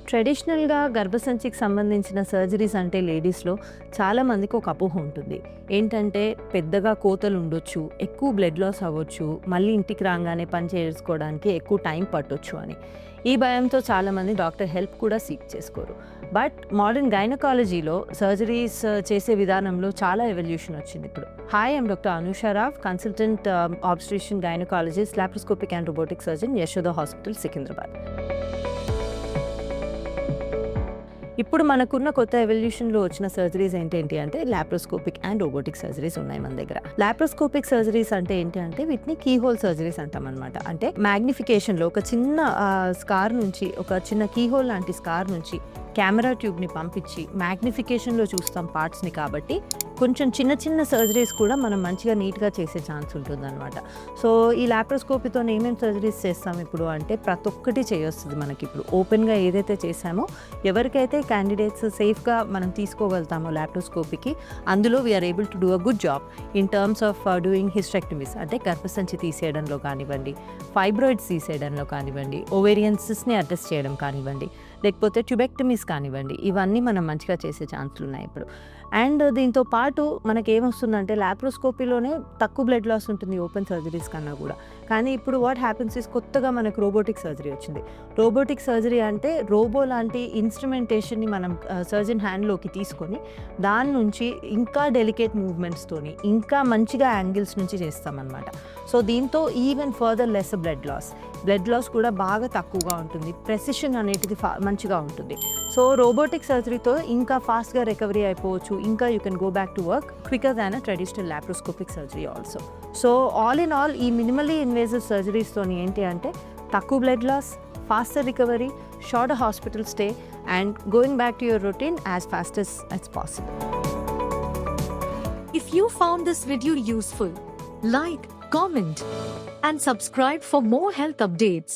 ట్రెడిషనల్‌గా గర్భసంచికి సంబంధించిన సర్జరీస్ అంటే లేడీస్‌లో చాలామందికి ఒక అపోహ ఉంటుంది. ఏంటంటే పెద్దగా కోతలుండొచ్చు, ఎక్కువ బ్లడ్ లాస్ అవ్వచ్చు, మళ్ళీ ఇంటికి రాంగానే పని చేసుకోవడానికి ఎక్కువ టైం పట్టొచ్చు అని. ఈ భయంతో చాలామంది డాక్టర్ హెల్ప్ కూడా సీక్ చేసుకోరు. బట్ మోడర్న్ గైనకాలజీలో సర్జరీస్ చేసే విధానంలో చాలా ఎవల్యూషన్ వచ్చింది ఇప్పుడు. Hi, I'm doctor Anusha Rao, consultant obstetrician gynaecologist, laparoscopic and robotic surgeon, Yashoda hospital, Secunderabad. ఇప్పుడు మనకున్న కొత్త ఎవల్యూషన్‌లో వచ్చిన సర్జరీస్ ఏంటేంటి అంటే లాప్రోస్కోపిక్ అండ్ రోబోటిక్ సర్జరీస్ ఉన్నాయి మన దగ్గర. లాప్రోస్కోపిక్ సర్జరీస్ అంటే ఏంటి అంటే వీటిని కీ హోల్ సర్జరీస్ అంటామనమాట. అంటే మ్యాగ్నిఫికేషన్‌లో ఒక చిన్న స్కార్ నుంచి, ఒక చిన్న కీ హోల్ లాంటి స్కార్ నుంచి కెమెరా ట్యూబ్‌ని పంపించి మ్యాగ్నిఫికేషన్‌లో చూస్తాం పార్ట్స్‌ని, కాబట్టి కొంచెం చిన్న చిన్న సర్జరీస్ కూడా మనం మంచిగా నీట్‌గా చేసే ఛాన్స్ ఉంటుందన్నమాట. సో ఈ లాప్రోస్కోపీతో ఏమేమి సర్జరీస్ చేస్తాం ఇప్పుడు అంటే ప్రతి ఒక్కటి చేయొస్తుంది మనకిప్పుడు. ఓపెన్‌గా ఏదైతే చేసామో, ఎవరికైతే క్యాండిడేట్స్ సేఫ్‌గా మనం తీసుకోగలుగుతామో లాప్రోస్కోపీకి, అందులో we are able to do a good job in terms of doing hysterectomies, అంటే గర్భసంచి తీసేయడంలో కానివ్వండి, ఫైబ్రాయిడ్స్ తీసేయడంలో కానివ్వండి, ఓవేరియన్ సిస్ట్‌ని అడ్రస్ చేయడం కానివ్వండి, లేకపోతే ట్యూబెక్టమీస్ కానివ్వండి, ఇవన్నీ మనం మంచిగా చేసే ఛాన్సులు ఉన్నాయి ఇప్పుడు. అండ్ దీంతో పాటు మనకేమొస్తుందంటే లాప్రోస్కోపీలోనే తక్కువ బ్లడ్ లాస్ ఉంటుంది ఓపెన్ సర్జరీస్ కన్నా కూడా. కానీ ఇప్పుడు వాట్ హ్యాపెన్స్ ఇస్ కొత్తగా మనకు రోబోటిక్ సర్జరీ వచ్చింది. రోబోటిక్ సర్జరీ అంటే రోబో లాంటి ఇన్స్ట్రుమెంటేషన్ని మనం సర్జన్ హ్యాండ్లోకి తీసుకొని దాని నుంచి ఇంకా డెలికేట్ మూవ్మెంట్స్తోని ఇంకా మంచిగా యాంగిల్స్ నుంచి చేస్తామన్నమాట. సో దీంతో even further less blood loss కూడా బాగా తక్కువగా ఉంటుంది. ప్రెసిషన్ అనేది మంచిగా ఉంటుంది. సో రోబోటిక్ సర్జరీతో ఇంకా ఫాస్ట్గా రికవరీ అయిపోవచ్చు. ఇంకా you can go back to work quicker than a traditional laparoscopic surgery also. So all in all ఈ మినిమల్లీ ఇన్వేజివ్ సర్జరీస్తోని ఏంటి అంటే తక్కువ blood loss, faster recovery, shorter hospital stay, and going back to your routine as fast as possible. If you found this video useful, like, comment, and subscribe for more health updates.